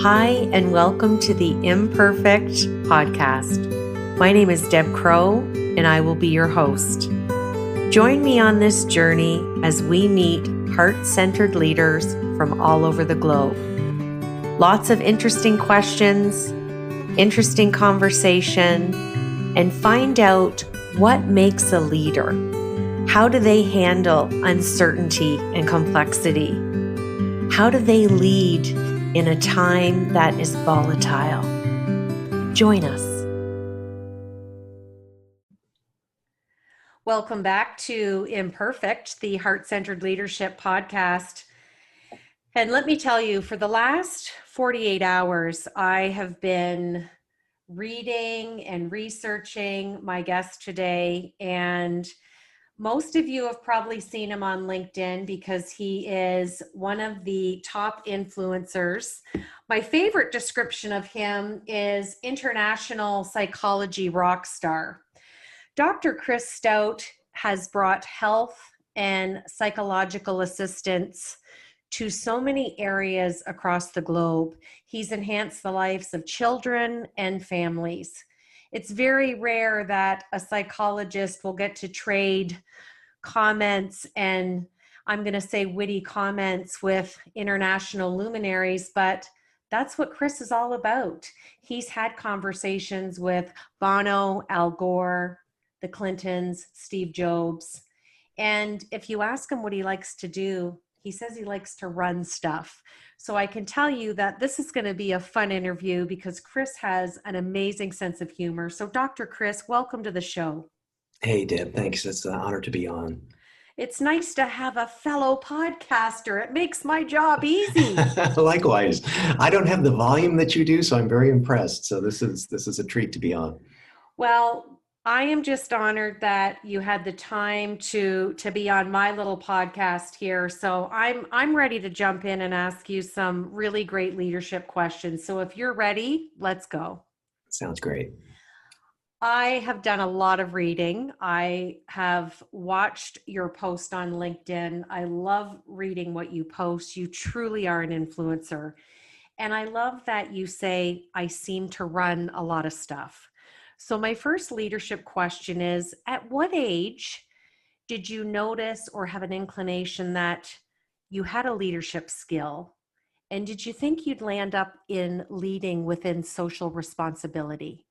Hi, and welcome to the Imperfect podcast. My name is Deb Crow, and I will be your host. Join me on this journey as we meet heart-centered leaders from all over the globe. Lots of interesting questions, interesting conversation, and find out what makes a leader. How do they handle uncertainty and complexity? How do they lead in a time that is volatile? Join us. Welcome back to Imperfect, the Heart-Centered Leadership podcast. And let me tell you, for the last 48 hours, I have been reading and researching my guest today, and most of you have probably seen him on LinkedIn because he is one of the top influencers. My favorite description of him is international psychology rock star. Dr. Chris Stout has brought health and psychological assistance to so many areas across the globe. He's enhanced the lives of children and families. It's very rare that a psychologist will get to trade comments and, I'm going to say, witty comments with international luminaries, but that's what Chris is all about. He's had conversations with Bono, Al Gore, the Clintons, Steve Jobs. And if you ask him what he likes to do, he says he likes to run stuff. So I can tell you that this is going to be a fun interview because Chris has an amazing sense of humor. So Dr. Chris, welcome to the show. Hey, Deb, thanks. It's an honor to be on. It's nice to have a fellow podcaster. It makes my job easy. Likewise, I don't have the volume that you do, so I'm very impressed. So this is a treat to be on. Well, I am just honored that you had the time to be on my little podcast here. So I'm ready to jump in and ask you some really great leadership questions. So if you're ready, let's go. Sounds great. I have done a lot of reading. I have watched your post on LinkedIn. I love reading what you post. You truly are an influencer. And I love that you say, I seem to run a lot of stuff. So, my first leadership question is, at what age did you notice or have an inclination that you had a leadership skill? And did you think you'd land up in leading within social responsibility?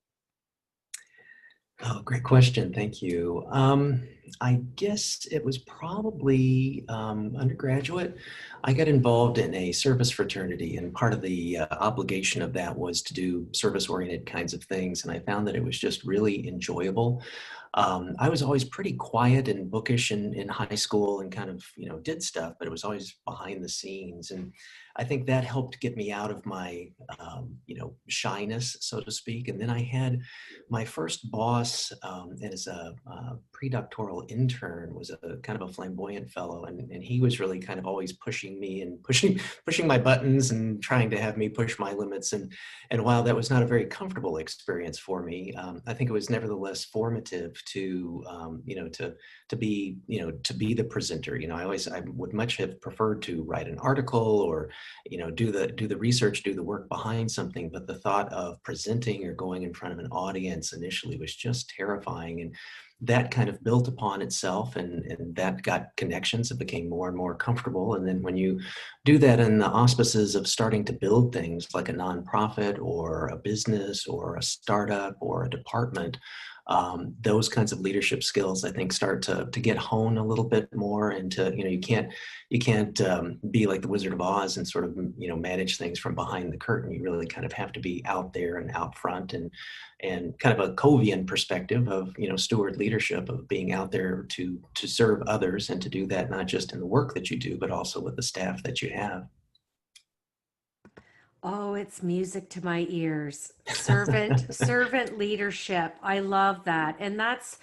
Oh, great question. Thank you. I guess it was probably undergraduate. I got involved in a service fraternity, and part of the obligation of that was to do service-oriented kinds of things. And I found that it was just really enjoyable. I was always pretty quiet and bookish in high school and kind of, did stuff, but it was always behind the scenes. And I think that helped get me out of my, shyness, so to speak. And then I had my first boss as a pre-doctoral intern was a kind of a flamboyant fellow, and he was really kind of always pushing me and pushing my buttons and trying to have me push my limits. And while that was not a very comfortable experience for me, I think it was nevertheless formative to be the presenter. I would much have preferred to write an article or do the research, do the work behind something, but the thought of presenting or going in front of an audience initially was just terrifying. And that kind of built upon itself, and that got connections. It became more and more comfortable. And then when you do that in the auspices of starting to build things like a nonprofit or a business or a startup or a department, those kinds of leadership skills, I think, start to get honed a little bit more. And you can't be like the Wizard of Oz and sort of manage things from behind the curtain. You really kind of have to be out there and out front, and kind of a Covian perspective of steward leadership, of being out there to serve others, and to do that not just in the work that you do, but also with the staff that you have. Oh, it's music to my ears. Servant leadership. I love that. And that's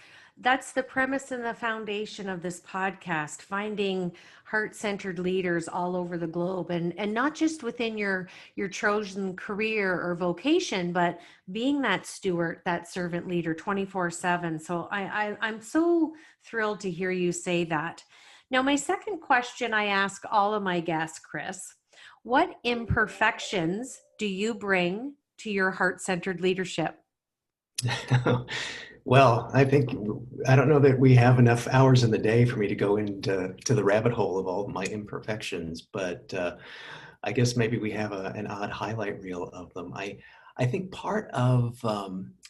the premise and the foundation of this podcast, finding heart-centered leaders all over the globe, and not just within your chosen career or vocation, but being that steward, that servant leader 24/7. So I'm so thrilled to hear you say that. Now, my second question I ask all of my guests, Chris, what imperfections do you bring to your heart-centered leadership? Well, I don't know that we have enough hours in the day for me to go into the rabbit hole of all my imperfections, but I guess maybe we have an odd highlight reel of them. I think part of,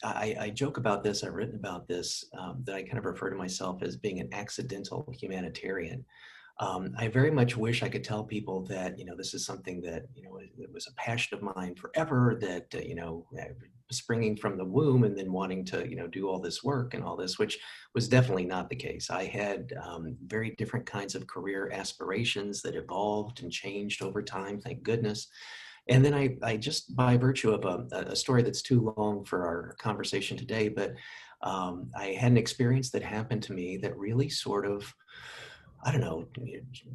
I joke about this, I've written about this, that I kind of refer to myself as being an accidental humanitarian. I very much wish I could tell people that, this is something that, it was a passion of mine forever, that, springing from the womb and then wanting to, do all this work and all this, which was definitely not the case. I had very different kinds of career aspirations that evolved and changed over time, thank goodness. And then I just, by virtue of a story that's too long for our conversation today, but I had an experience that happened to me that really sort of, I don't know,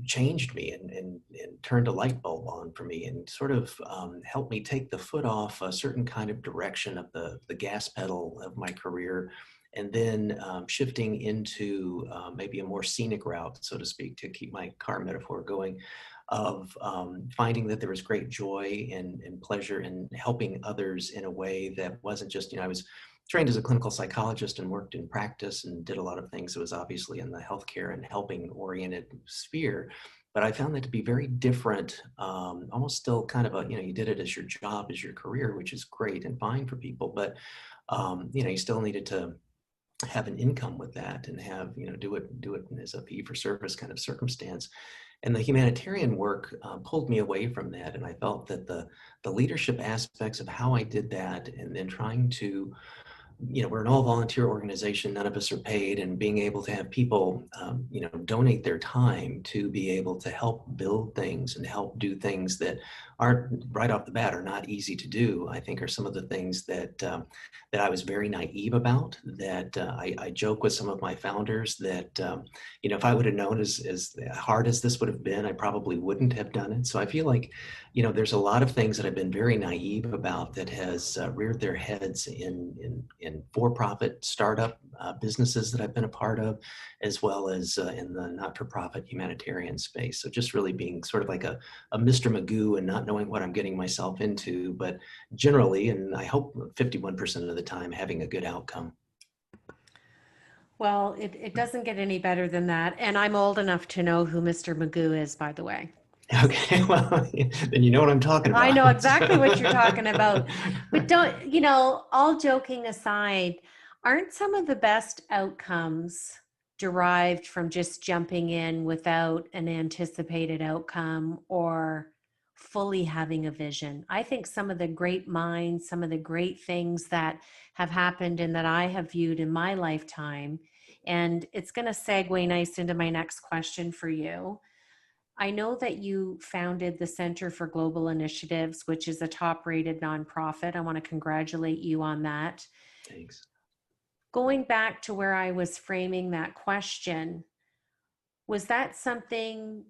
changed me and turned a light bulb on for me and sort of helped me take the foot off a certain kind of direction of the gas pedal of my career, and then shifting into maybe a more scenic route, so to speak, to keep my car metaphor going, of finding that there was great joy and pleasure in helping others in a way that wasn't just, I was trained as a clinical psychologist and worked in practice and did a lot of things that was obviously in the healthcare and helping oriented sphere. But I found that to be very different, almost still kind of a, you did it as your job, as your career, which is great and fine for people. But, you still needed to have an income with that and have, do it as a fee for service kind of circumstance. And the humanitarian work pulled me away from that. And I felt that the leadership aspects of how I did that, and then trying to, we're an all volunteer organization, none of us are paid, and being able to have people, donate their time to be able to help build things and help do things that aren't right off the bat are not easy to do, I think are some of the things that that I was very naive about, that I joke with some of my founders that, if I would have known as hard as this would have been, I probably wouldn't have done it. So I feel like, there's a lot of things that I've been very naive about that has reared their heads in for-profit startup businesses that I've been a part of, as well as in the not-for-profit humanitarian space. So just really being sort of like a Mr. Magoo and not knowing what I'm getting myself into, but generally, and I hope 51% of the time, having a good outcome. Well, it doesn't get any better than that. And I'm old enough to know who Mr. Magoo is, by the way. Okay, well, then you know what I'm talking I know about. exactly what you're talking about. But don't, all joking aside, aren't some of the best outcomes derived from just jumping in without an anticipated outcome or fully having a vision? I think some of the great minds, some of the great things that have happened and that I have viewed in my lifetime, and it's going to segue nice into my next question for you. I know that you founded the Center for Global Initiatives, which is a top rated nonprofit. I want to congratulate you on that. Thanks. Going back to where I was framing that question, was that something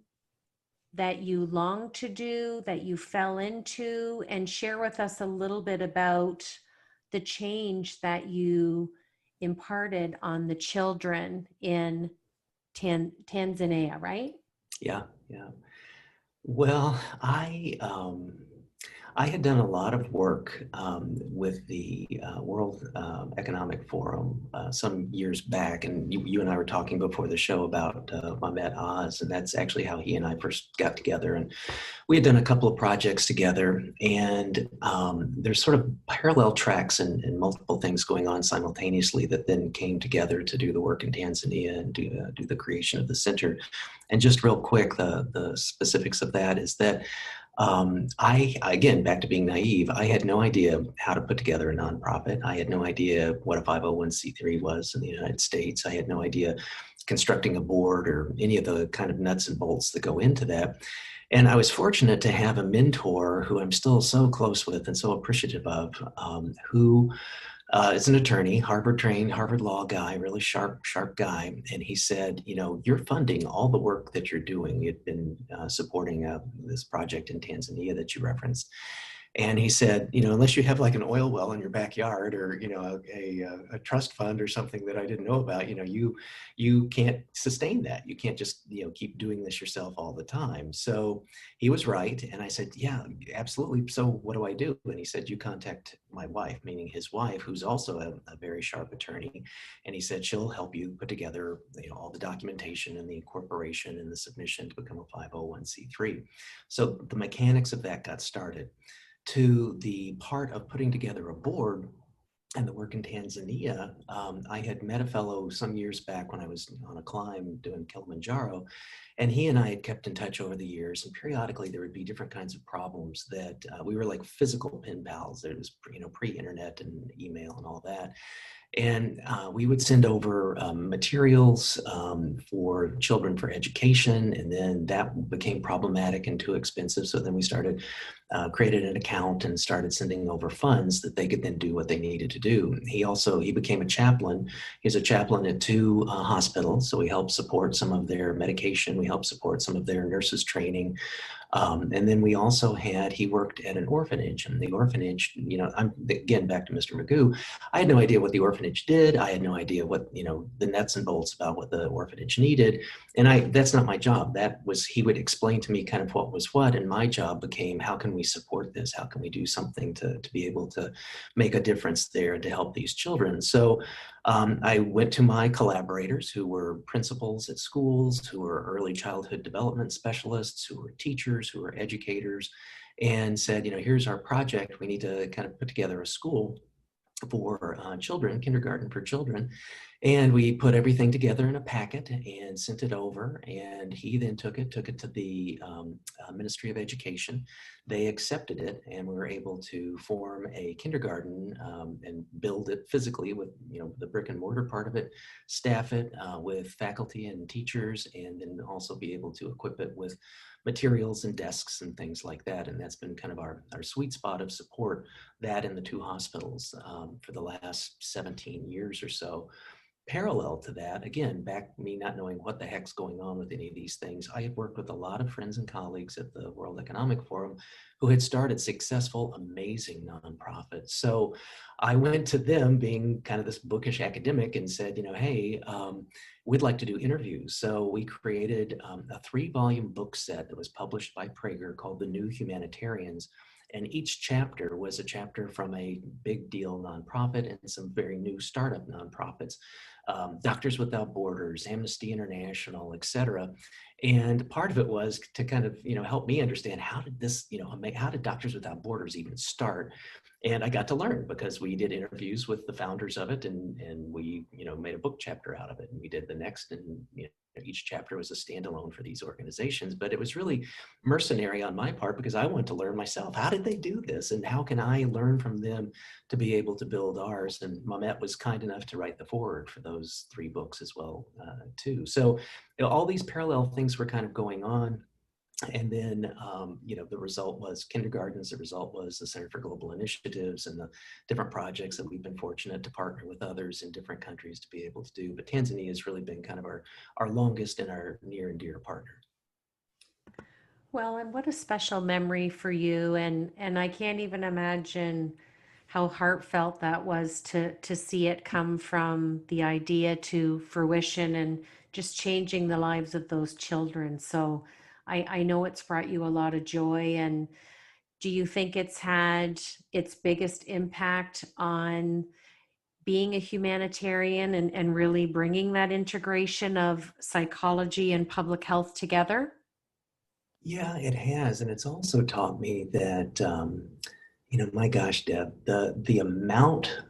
that you longed to do, that you fell into? And share with us a little bit about the change that you imparted on the children in Tanzania, right? Yeah, yeah. Well, I had done a lot of work with the World Economic Forum some years back, and you and I were talking before the show about Mehmet Oz, and that's actually how he and I first got together. And we had done a couple of projects together, and there's sort of parallel tracks and multiple things going on simultaneously that then came together to do the work in Tanzania and do the creation of the center. And just real quick, the specifics of that is that again, back to being naive, I had no idea how to put together a nonprofit. I had no idea what a 501c3 was in the United States. I had no idea constructing a board or any of the kind of nuts and bolts that go into that. And I was fortunate to have a mentor who I'm still so close with and so appreciative of, who is an attorney, Harvard trained, Harvard law guy, really sharp guy. And he said, you're funding all the work that you're doing. You'd been supporting this project in Tanzania that you referenced. And he said, unless you have like an oil well in your backyard, or, a trust fund or something that I didn't know about, you can't sustain that. You can't just, keep doing this yourself all the time. So he was right. And I said, yeah, absolutely. So what do I do? And he said, you contact my wife, meaning his wife, who's also a very sharp attorney. And he said, she'll help you put together, all the documentation and the incorporation and the submission to become a 501c3. So the mechanics of that got started. To the part of putting together a board and the work in Tanzania, I had met a fellow some years back when I was on a climb doing Kilimanjaro, and he and I had kept in touch over the years. And periodically, there would be different kinds of problems that we were like physical pen pals. It was pre-internet and email and all that. And we would send over materials for children for education, and then that became problematic and too expensive. So then we created an account and started sending over funds that they could then do what they needed to do. He became a chaplain. He's a chaplain at two hospitals, so we helped support some of their medication. We helped support some of their nurses training. And then he worked at an orphanage, and the orphanage, I'm again back to Mr. Magoo. I had no idea what the orphanage did. I had no idea what, the nuts and bolts about what the orphanage needed. And that's not my job. He would explain to me kind of what was what. And my job became, how can we support this? How can we do something to be able to make a difference there and to help these children? So I went to my collaborators, who were principals at schools, who were early childhood development specialists, who were teachers, who were educators, and said, here's our project. We need to kind of put together a school for children, kindergarten for children. And we put everything together in a packet and sent it over. And he then took it to the Ministry of Education. They accepted it, and we were able to form a kindergarten and build it physically with, the brick and mortar part of it, staff it with faculty and teachers, and then also be able to equip it with materials and desks and things like that. And that's been kind of our sweet spot of support, that in the two hospitals for the last 17 years or so. Parallel to that, again, back me not knowing what the heck's going on with any of these things, I had worked with a lot of friends and colleagues at the World Economic Forum who had started successful, amazing nonprofits. So I went to them, being kind of this bookish academic, and said, hey, we'd like to do interviews. So we created a 3-volume book set that was published by Prager called The New Humanitarians. And each chapter was a chapter from a big deal nonprofit and some very new startup nonprofits, Doctors Without Borders, Amnesty International, et cetera. And part of it was to kind of, help me understand, how did Doctors Without Borders even start? And I got to learn, because we did interviews with the founders of it, and we, made a book chapter out of it, and we did the next, and each chapter was a standalone for these organizations. But it was really mercenary on my part, because I wanted to learn myself. How did they do this? And how can I learn from them to be able to build ours? And Mamet was kind enough to write the foreword for those 3 books as well, too. So all these parallel things were kind of going on. And then, the result was kindergartens. The result was the Center for Global Initiatives and the different projects that we've been fortunate to partner with others in different countries to be able to do. But Tanzania has really been kind of our longest and our near and dear partner. Well, and what a special memory for you. And I can't even imagine how heartfelt that was to see it come from the idea to fruition and just changing the lives of those children. So I know it's brought you a lot of joy. And do you think it's had its biggest impact on being a humanitarian and really bringing that integration of psychology and public health together? Yeah, it has. And it's also taught me that, my gosh, Deb, the amount,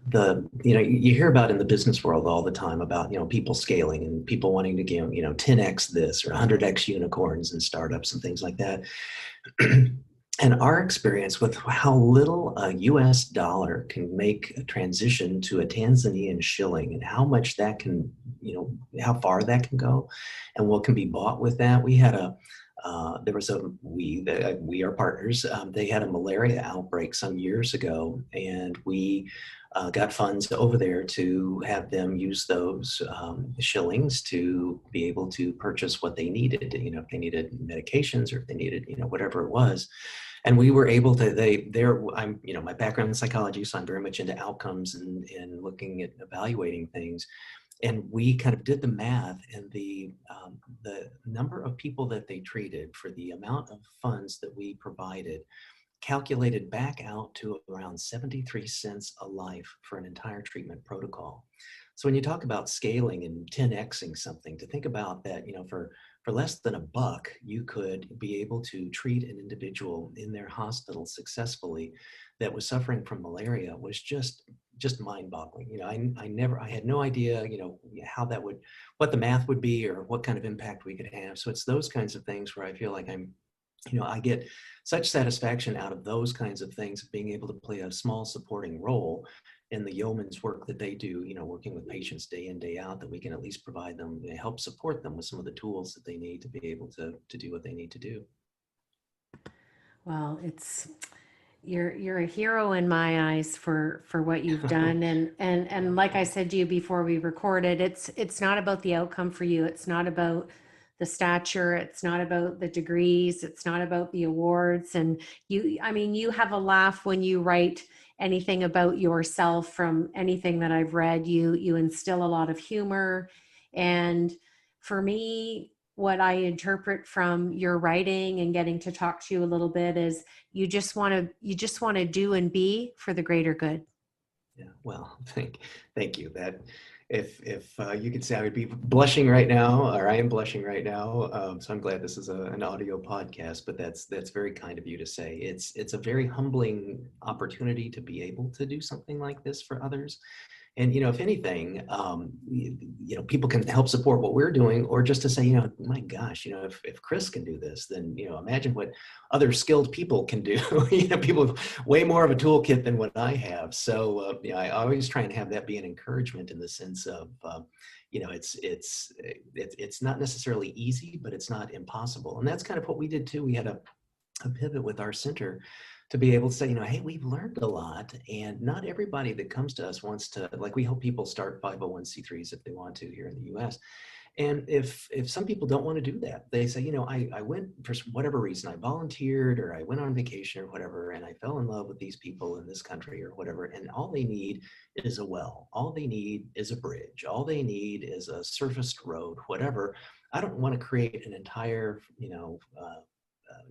you hear about in the business world all the time about, people scaling and people wanting to give, 10x this or 100x unicorns and startups and things like that. And our experience with how little a US dollar can make a transition to a Tanzanian shilling, and how much that can, how far that can go and what can be bought with that. We are partners. They had a malaria outbreak some years ago, and we got funds over there to have them use those shillings to be able to purchase what they needed. If they needed medications, or if they needed, whatever it was. And we were able to, I'm, my background in psychology, so I'm very much into outcomes and looking at evaluating things. And we kind of did the math, and the number of people that they treated for the amount of funds that we provided calculated back out to around 73 cents a life for an entire treatment protocol. So when you talk about scaling and 10xing something, to think about that, for less than $1, you could be able to treat an individual in their hospital successfully that was suffering from malaria was just mind-boggling. I had no idea, how that would, what the math would be or what kind of impact we could have. So it's those kinds of things where I feel like I get such satisfaction out of those kinds of things, being able to play a small supporting role in the yeoman's work that they do, working with patients day in, day out, that we can at least provide them, help support them with some of the tools that they need to be able to do what they need to do. Well, it's you're a hero in my eyes for what you've done, and like I said to you before we recorded, it's not about the outcome for you. It's not about the stature, it's not about the degrees, it's not about the awards. And I mean, you have a laugh when you write anything about yourself. From anything that I've read, you instill a lot of humor. And for me, what I interpret from your writing and getting to talk to you a little bit is you just want to do and be for the greater good. Yeah, well, thank you. That if you could say, I would be blushing right now, or I am blushing right now. So I'm glad this is an audio podcast, but that's very kind of you to say. It's a very humbling opportunity to be able to do something like this for others. And, if anything, people can help support what we're doing, or just to say, my gosh, if Chris can do this, then, imagine what other skilled people can do. People with way more of a toolkit than what I have. So, I always try and have that be an encouragement, in the sense of, it's not necessarily easy, but it's not impossible. And that's kind of what we did too. We had a pivot with our center to be able to say, hey, we've learned a lot, and not everybody that comes to us wants to, like, we help people start 501c3s if they want to here in the US. And if some people don't want to do that, they say, I went for whatever reason, I volunteered, or I went on vacation or whatever, and I fell in love with these people in this country or whatever, and all they need is a well, all they need is a bridge, all they need is a surfaced road, whatever. I don't want to create an entire,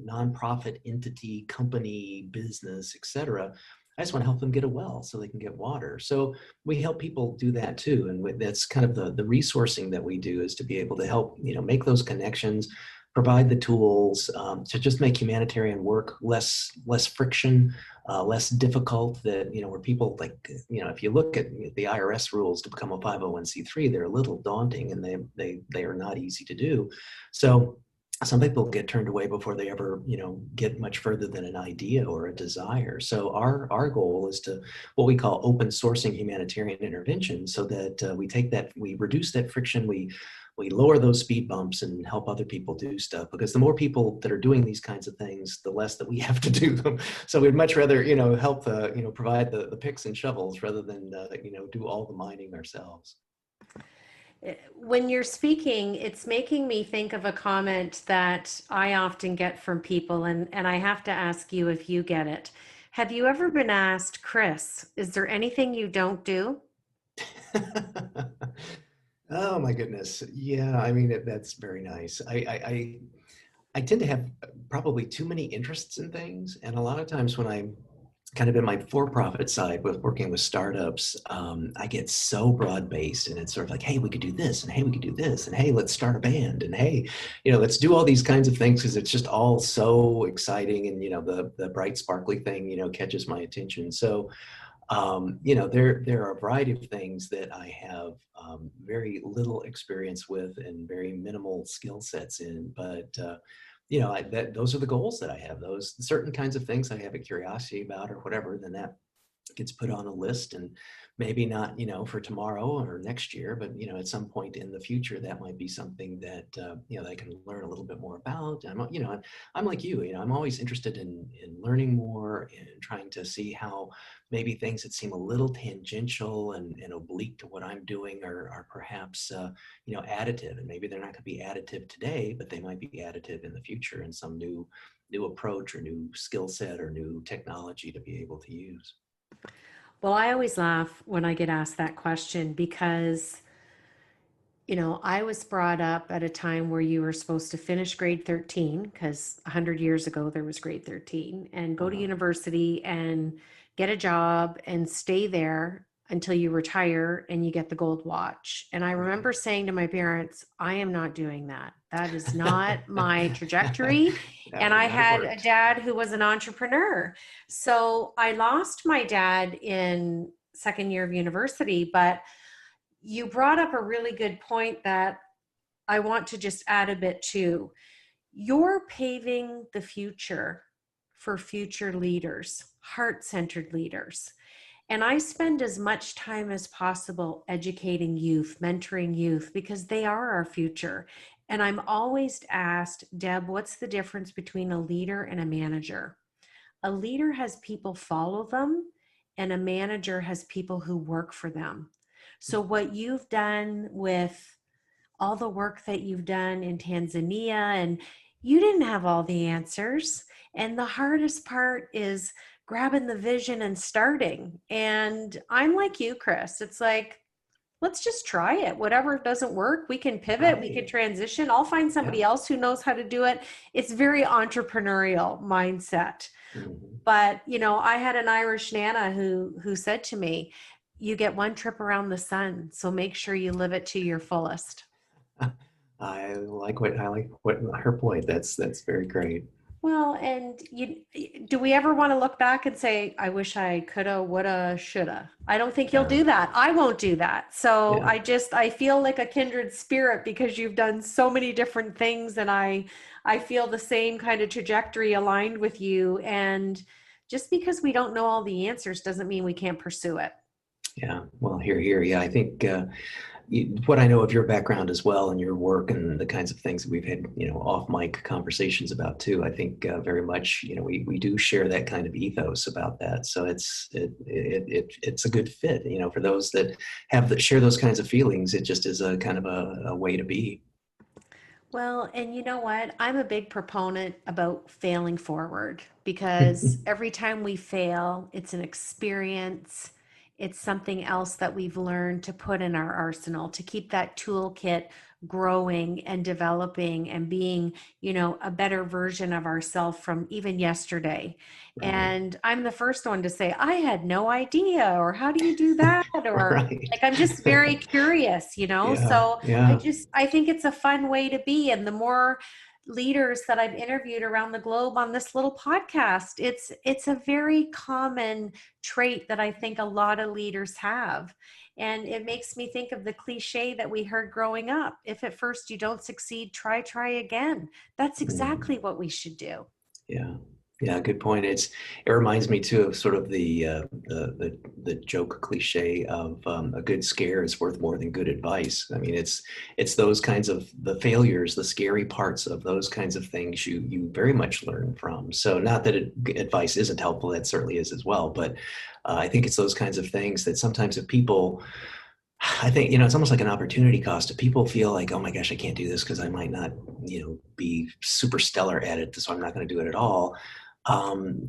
nonprofit entity, company, business, etc. I just want to help them get a well so they can get water. So we help people do that too. And that's kind of the resourcing that we do, is to be able to help, make those connections, provide the tools, to just make humanitarian work less friction, less difficult. That, where people, like, if you look at the IRS rules to become a 501c3, they're a little daunting, and they are not easy to do. So some people get turned away before they ever, get much further than an idea or a desire. So our goal is to, what we call open sourcing humanitarian intervention, so that we reduce that friction, we lower those speed bumps, and help other people do stuff. Because the more people that are doing these kinds of things, the less that we have to do them. So we'd much rather, help, provide the picks and shovels, rather than, do all the mining ourselves. When you're speaking, it's making me think of a comment that I often get from people, and I have to ask you if you get it. Have you ever been asked, Chris, is there anything you don't do? Oh my goodness. Yeah, I mean, that's very nice. I tend to have probably too many interests in things. And a lot of times when I'm kind of in my for-profit side with working with startups, I get so broad-based, and it's sort of like, hey, we could do this, and hey, we could do this, and hey, let's start a band, and hey, let's do all these kinds of things, because it's just all so exciting. And, the bright, sparkly thing, catches my attention. So, there are a variety of things that I have very little experience with, and very minimal skill sets in. But those are the goals that I have. Those certain kinds of things I have a curiosity about, or whatever. Then gets put on a list, and maybe not, for tomorrow or next year, but, at some point in the future, that might be something that, they can learn a little bit more about. I'm like you, I'm always interested in learning more and trying to see how maybe things that seem a little tangential and oblique to what I'm doing are perhaps, additive, and maybe they're not going to be additive today, but they might be additive in the future in some new approach or new skill set or new technology to be able to use. Well, I always laugh when I get asked that question because, I was brought up at a time where you were supposed to finish grade 13, because 100 years ago there was grade 13, and go to Uh-huh. university and get a job and stay there until you retire and you get the gold watch. And I Right. remember saying to my parents, I am not doing that. That is not my trajectory. That And would I not have had a worked. dad who was an entrepreneur. So I lost my dad in second year of university, but you brought up a really good point that I want to just add a bit to. You're paving the future for future leaders, heart centered leaders. And I spend as much time as possible educating youth, mentoring youth, because they are our future. And I'm always asked, Deb, what's the difference between a leader and a manager? A leader has people follow them, and a manager has people who work for them. So, what you've done with all the work that you've done in Tanzania, and you didn't have all the answers. And the hardest part is grabbing the vision and starting. And I'm like you, Chris. It's like, let's just try it. Whatever doesn't work, we can pivot, we can Right. transition. I'll find Yeah. somebody else who knows how to do it. It's very entrepreneurial mindset. Mhm. But, I had an Irish Nana who said to me, you get one trip around the sun, so make sure you live it to your fullest. I like what her point. That's very great. Well, and do we ever want to look back and say, I wish I coulda, woulda, shoulda? I don't think you'll Yeah. do that. I won't do that. So Yeah. I feel like a kindred spirit because you've done so many different things, and I feel the same kind of trajectory aligned with you. And just because we don't know all the answers doesn't mean we can't pursue it. Yeah. Well, here. Yeah. I think what I know of your background as well and your work and the kinds of things that we've had, off mic conversations about too. I think very much, we do share that kind of ethos about that. So it's a good fit, for those that share those kinds of feelings. It just is a kind of a way to be. Well, and you know what? I'm a big proponent about failing forward because every time we fail, it's an experience. It's something else that we've learned to put in our arsenal to keep that toolkit growing and developing and being, a better version of ourselves from even yesterday. Right. And I'm the first one to say, I had no idea, or how do you do that? Or Right. like, I'm just very curious. Yeah. So Yeah. I think it's a fun way to be. And the more leaders that I've interviewed around the globe on this little podcast, it's a very common trait that I think a lot of leaders have. And it makes me think of the cliche that we heard growing up. If at first you don't succeed, try again. That's Mhm. exactly what we should do. Yeah. Yeah, good point. It reminds me too of sort of the joke cliche of a good scare is worth more than good advice. I mean, it's those kinds of the failures, the scary parts of those kinds of things you very much learn from. So not that advice isn't helpful, that certainly is as well. But I think it's those kinds of things that sometimes if people I think, it's almost like an opportunity cost. If people feel like, oh my gosh, I can't do this because I might not, be super stellar at it, so I'm not going to do it at all.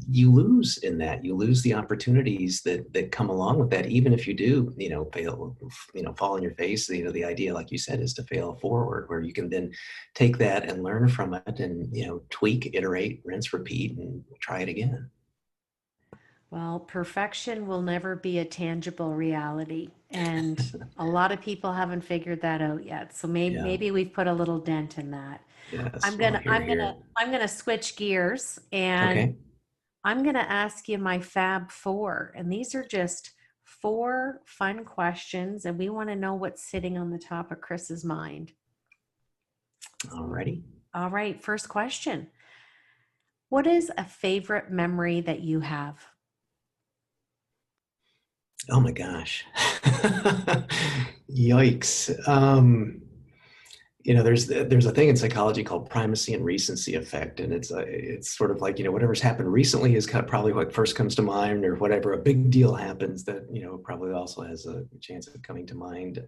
You lose in that. You lose the opportunities that come along with that, even if you do, fail, fall on your face. The idea, like you said, is to fail forward, where you can then take that and learn from it and, tweak, iterate, rinse, repeat, and try it again. Well, perfection will never be a tangible reality. And a lot of people haven't figured that out yet. So Yeah. maybe we've put a little dent in that. Yes. I'm Well, gonna here, I'm gonna here. I'm gonna switch gears, and Okay. I'm gonna ask you my Fab Four. And these are just four fun questions, and we want to know what's sitting on the top of Chris's mind. Alrighty. All right, first question. What is a favorite memory that you have? Oh my gosh. Yikes. There's a thing in psychology called primacy and recency effect, and it's sort of like, whatever's happened recently is kind of probably what first comes to mind, or whatever a big deal happens that probably also has a chance of coming to mind.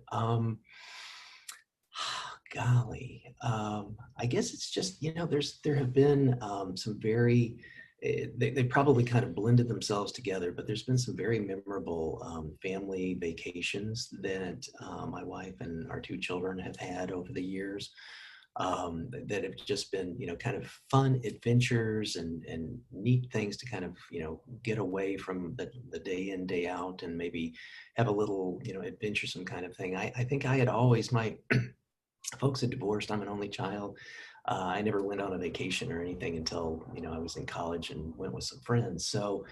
Golly, I guess it's just, there have been some very, they probably kind of blended themselves together, but there's been some very memorable family vacations that my wife and our two children have had over the years, that have just been, kind of fun adventures and neat things to kind of, get away from the day in, day out, and maybe have a little, adventuresome kind of thing. I think I had always, my folks had divorced. I'm an only child. I never went on a vacation or anything until I was in college and went with some friends. So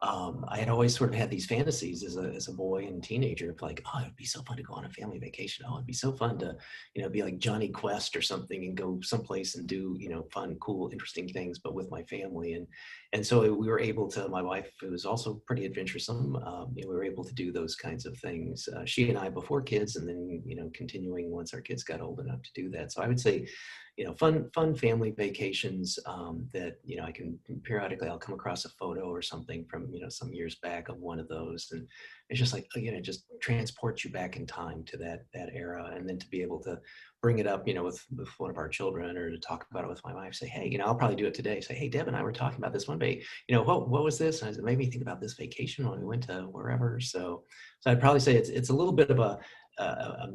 I had always sort of had these fantasies as a boy and teenager of like, oh, it'd be so fun to go on a family vacation. Oh, it'd be so fun to, be like Johnny Quest or something and go someplace and do, fun, cool, interesting things, but with my family. And so we were able to, my wife, who was also pretty adventuresome, we were able to do those kinds of things. She and I before kids, and then, continuing once our kids got old enough to do that. So I would say, fun family vacations, that, I can periodically, I'll come across a photo or something from, some years back of one of those. And it's just like, again, it just transports you back in time to that era. And then to be able to bring it up, with one of our children, or to talk about it with my wife, say, hey, I'll probably do it today. Say, hey, Deb and I were talking about this one day, what was this? And it made me think about this vacation when we went to wherever. So I'd probably say it's a little bit of a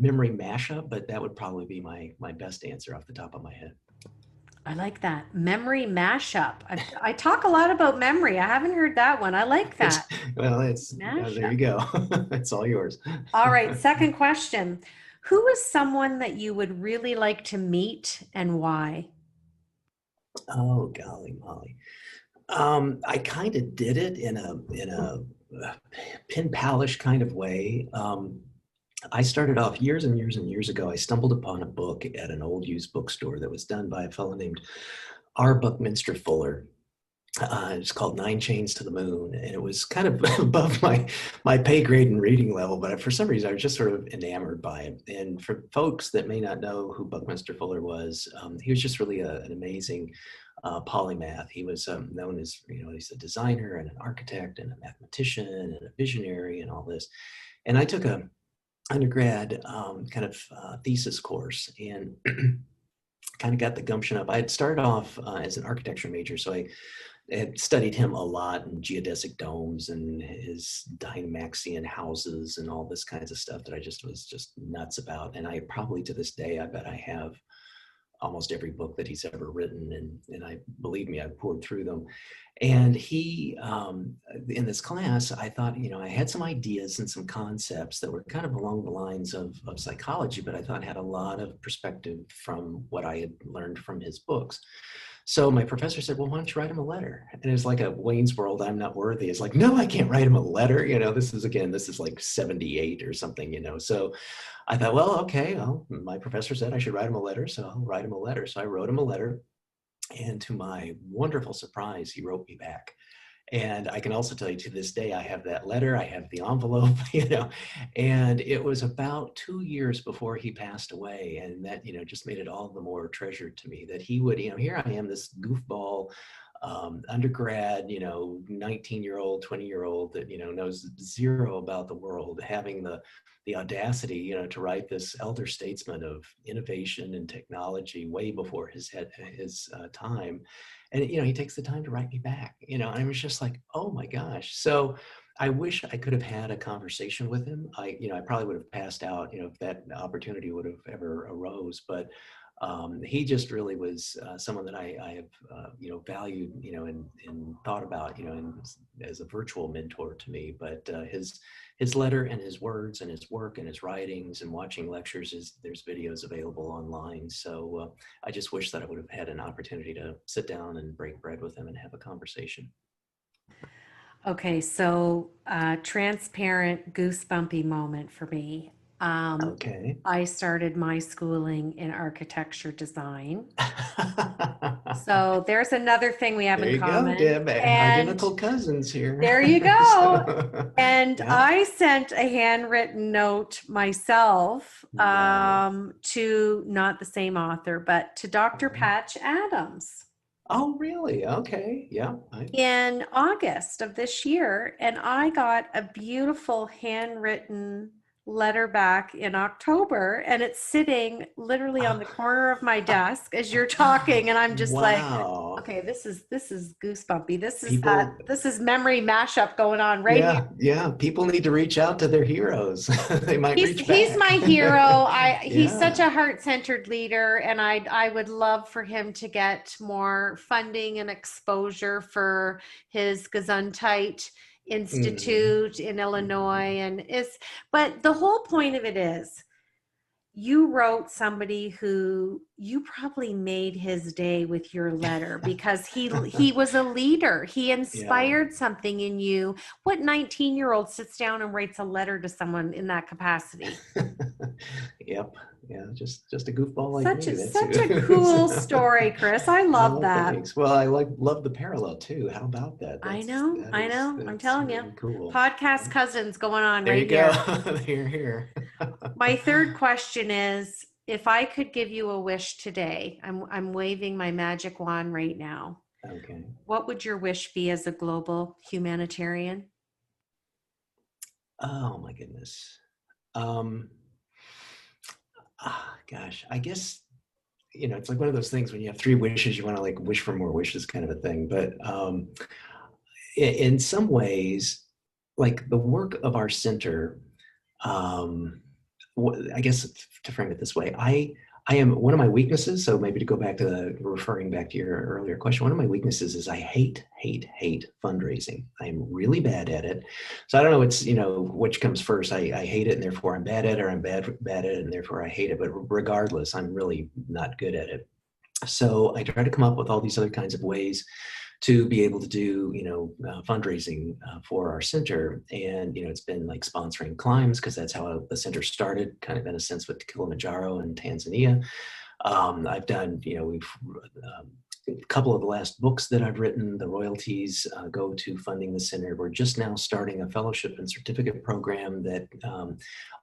memory mashup, but that would probably be my best answer off the top of my head. I like that. Memory mashup. I talk a lot about memory. I haven't heard that one. I like It's that. well, it's there Mashup. you go. It's all yours. All right. Second question. Who is someone that you would really like to meet and why? Oh golly molly. I kind of did it in a pen palish kind of way. I started off years and years and years ago. I stumbled upon a book at an old used bookstore that was done by a fellow named R. Buckminster Fuller. It's called Nine Chains to the Moon, and it was kind of above my pay grade and reading level, but for some reason I was just sort of enamored by it. And for folks that may not know who Buckminster Fuller was, he was just really an amazing polymath. He was known as, he's a designer and an architect and a mathematician and a visionary and all this. And I took a undergrad kind of thesis course, and kind of got the gumption up. I had started off as an architecture major, so I had studied him a lot, and geodesic domes and his Dynamaxian houses and all this kinds of stuff that I just was just nuts about. And I probably to this day, I bet I have almost every book that he's ever written. And I believe me, I've poured through them. And he, in this class, I thought, I had some ideas and some concepts that were kind of along the lines of psychology, but I thought had a lot of perspective from what I had learned from his books. So my professor said, well, why don't you write him a letter? And it was like a Wayne's World, I'm not worthy. It's like, no, I can't write him a letter. This is like 78 or something, So I thought, well, okay, well, my professor said I should write him a letter, so I'll write him a letter. So I wrote him a letter. And to my wonderful surprise, he wrote me back. And I can also tell you to this day, I have that letter, I have the envelope, and it was about 2 years before he passed away. And that, just made it all the more treasured to me that he would, here I am, this goofball undergrad, 19-year-old, 20-year-old that, knows zero about the world, having the audacity, to write this elder statesman of innovation and technology way before his time. And, he takes the time to write me back, and I was just like, oh my gosh. So I wish I could have had a conversation with him. I probably would have passed out, if that opportunity would have ever arose, but he just really was someone that I have, valued, and thought about, as a virtual mentor to me. But his letter and his words and his work and his writings and watching lectures, there's videos available online. So I just wish that I would have had an opportunity to sit down and break bread with him and have a conversation. Okay, so transparent goosebumpy moment for me. Um, Okay. I started my schooling in architecture design. So there's another thing we have There in you go, common. Deb. And Identical cousins here. there you go. So, And yeah. I sent a handwritten note myself Wow. to not the same author, but to Dr. Mhm. Patch Adams Oh, really? Okay. Yeah. in August of this year. And I got a beautiful handwritten letter back in October. And it's sitting literally on the corner of my desk as you're talking. And I'm just like, Wow. okay, this is goosebumpy. People, This is memory mashup going on right here. yeah, yeah. People need to reach out to their heroes. They might reach He's back. my hero. He's such Yeah. a heart-centered leader, and I would love for him to get more funding and exposure for his Gesundheit Mhm. Institute in Mhm. Illinois. But the whole point of it is you wrote somebody who you probably made his day with your letter because he was a leader. He Yeah. inspired something in you. What 19-year-old sits down and writes a letter to someone in that capacity? Yep. Yeah. Just a goofball like Such me. a That's such a who. cool story, Chris. I love Oh, that. thanks. Well, I love the parallel too. How about that? I That's know, that I is know. I'm that's telling you. really cool. Podcast Yeah. cousins going on There you right go. here. Here. My third question is if I could give you a wish today, I'm waving my magic wand right now. Okay. What would your wish be as a global humanitarian? Oh my goodness. Um, gosh, I guess it's like one of those things when you have three wishes, you want to like wish for more wishes, kind of a thing. But in some ways, like the work of our center, um, I guess to frame it this way, I am one of my weaknesses. So maybe to go back to referring back to your earlier question, one of my weaknesses is I hate fundraising. I am really bad at it. So I don't know. It's which comes first. I hate it, and therefore I'm bad at it, or I'm bad at it, and therefore I hate it. But regardless, I'm really not good at it. So I try to come up with all these other kinds of ways to be able to do fundraising for our center. And it's been like sponsoring climbs, because that's how the center started, kind of in a sense, with Kilimanjaro and Tanzania. I've done, we've a couple of the last books that I've written, the royalties go to funding the center. We're just now starting a fellowship and certificate program that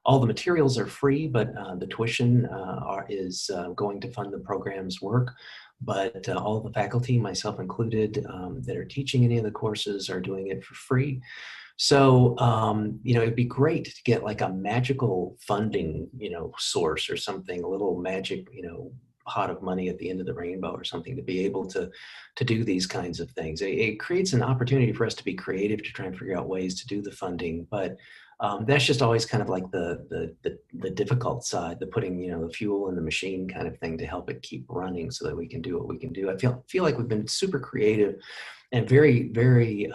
all the materials are free, but the tuition is going to fund the program's work. But all the faculty, myself included, that are teaching any of the courses are doing it for free. So, it'd be great to get like a magical funding, source or something, a little magic, pot of money at the end of the rainbow or something, to be able to do these kinds of things. It creates an opportunity for us to be creative, to try and figure out ways to do the funding. But that's just always kind of like the difficult side, the putting, the fuel in the machine kind of thing, to help it keep running so that we can do what we can do. I feel like we've been super creative and very, very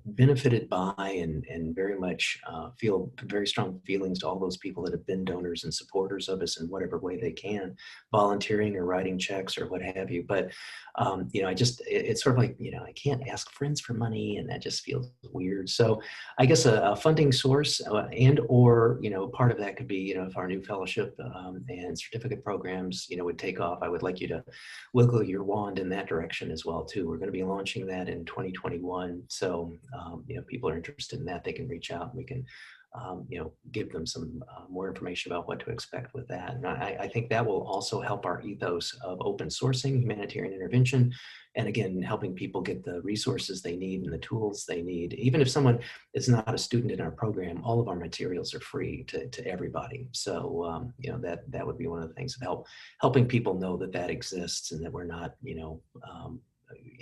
benefited by, and very much feel very strong feelings to all those people that have been donors and supporters of us in whatever way they can, volunteering or writing checks or what have you. But it's sort of like, I can't ask friends for money, and that just feels weird. So I guess a funding source, and or part of that could be, if our new fellowship and certificate programs would take off, I would like you to wiggle your wand in that direction as well too. We're going to be launching that in 2021. So, if people are interested in that, they can reach out and we can, give them some more information about what to expect with that. And I think that will also help our ethos of open sourcing humanitarian intervention. And again, helping people get the resources they need and the tools they need. Even if someone is not a student in our program, all of our materials are free to everybody. So, that would be one of the things of helping people know that that exists, and that we're not,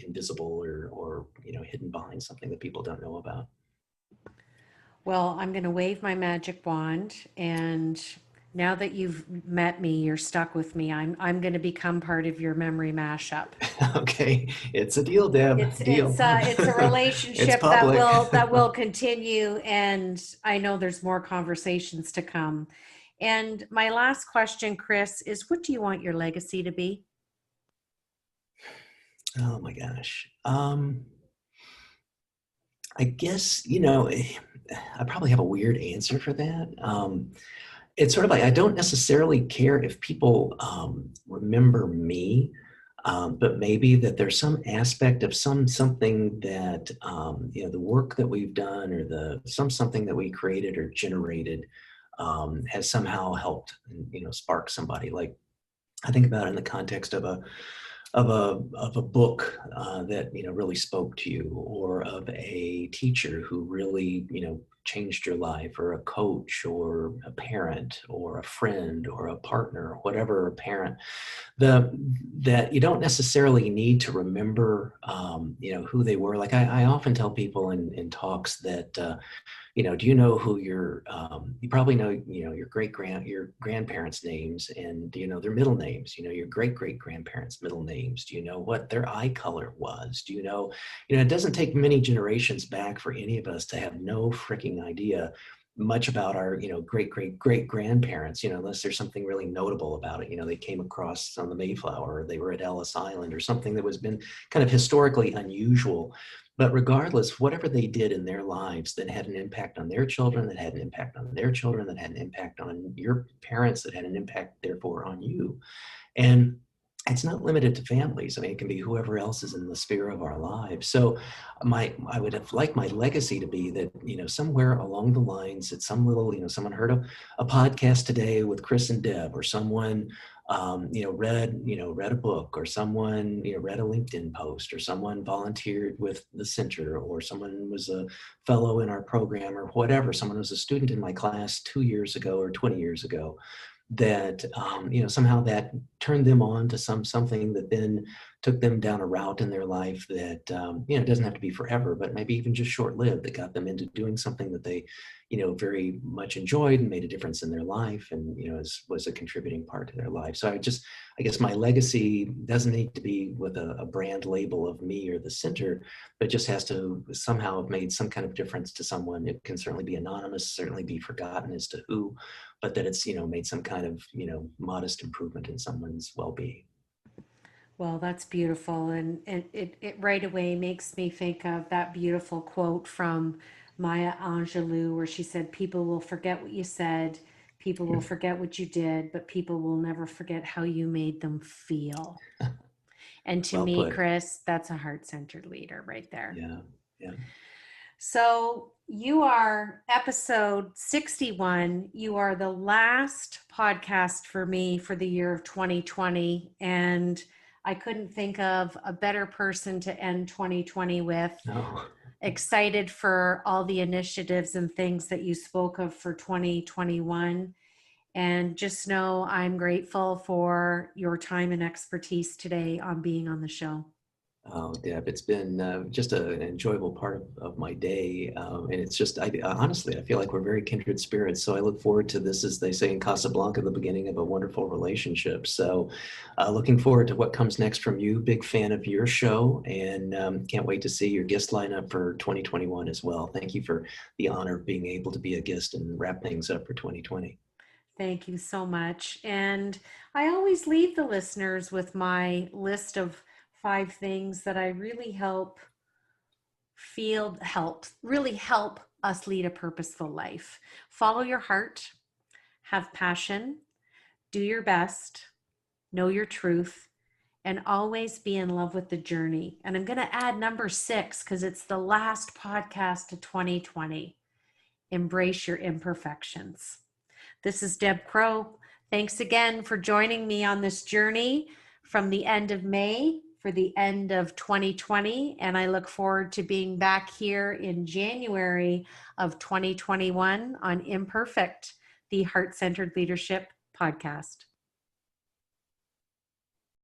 invisible or hidden behind something that people don't know about. Well, I'm going to wave my magic wand, and now that you've met me, you're stuck with me. I'm going to become part of your memory mashup. Okay, it's a deal, Deb. Deal. It's a It's relationship public. that will continue, and I know there's more conversations to come. And my last question, Chris, is what do you want your legacy to be? Oh my gosh. I guess, I probably have a weird answer for that. It's sort of like I don't necessarily care if people remember me, but maybe that there's some aspect of something that the work that we've done or something that we created or generated has somehow helped spark somebody. Like I think about it in the context of a book that really spoke to you, or of a teacher who really changed your life, or a coach, or a parent, or a friend, or a partner, whatever, a parent. The that you don't necessarily need to remember who they were. Like I often tell people in talks that do you know who you probably know, your your grandparents' names, and do you know their middle names? Your great grandparents' middle names. Do you know what their eye color was? Do it doesn't take many generations back for any of us to have no freaking idea much about our, great grandparents, unless there's something really notable about it. They came across on the Mayflower, or they were at Ellis Island, or something that was been kind of historically unusual. But regardless, whatever they did in their lives that had an impact on their children, that had an impact on their children, that had an impact on your parents, that had an impact, therefore, on you. And it's not limited to families. I mean, it can be whoever else is in the sphere of our lives. So I would have liked my legacy to be that, somewhere along the lines that someone heard a podcast today with Chris and Deb, or someone, read a book, or someone, read a LinkedIn post, or someone volunteered with the center, or someone was a fellow in our program, or whatever. Someone was a student in my class 2 years ago or 20 years ago, that somehow that turned them on to something that then took them down a route in their life that it doesn't have to be forever, but maybe even just short-lived, that got them into doing something that they very much enjoyed and made a difference in their life, and was a contributing part to their life. So I guess my legacy doesn't need to be with a brand label of me or the center, but just has to somehow have made some kind of difference to someone. It can certainly be anonymous, certainly be forgotten as to who, but that it's made some kind of modest improvement in someone's well-being. Well, that's beautiful. And it right away makes me think of that beautiful quote from Maya Angelou, where she said, "People will forget what you said, people will forget what you did, but people will never forget how you made them feel." And to Well me, put. Chris, that's a heart centered leader right there. Yeah, yeah. So you are episode 61. You are the last podcast for me for the year of 2020. And I couldn't think of a better person to end 2020 with. No. Excited for all the initiatives and things that you spoke of for 2021. And just know I'm grateful for your time and expertise today on being on the show. Oh, Deb, it's been just an enjoyable part of my day. And it's just, honestly, I feel like we're very kindred spirits. So I look forward to this, as they say in Casablanca, the beginning of a wonderful relationship. So looking forward to what comes next from you. Big fan of your show, and can't wait to see your guest lineup for 2021 as well. Thank you for the honor of being able to be a guest and wrap things up for 2020. Thank you so much. And I always leave the listeners with my list of 5 things that I really help us lead a purposeful life. Follow your heart, have passion, do your best, know your truth, and always be in love with the journey. And I'm going to add number 6 because it's the last podcast of 2020. Embrace your imperfections. This is Deb Crow. Thanks again for joining me on this journey from the end of May for the end of 2020. And I look forward to being back here in January of 2021 on Imperfect, the Heart Centered Leadership podcast.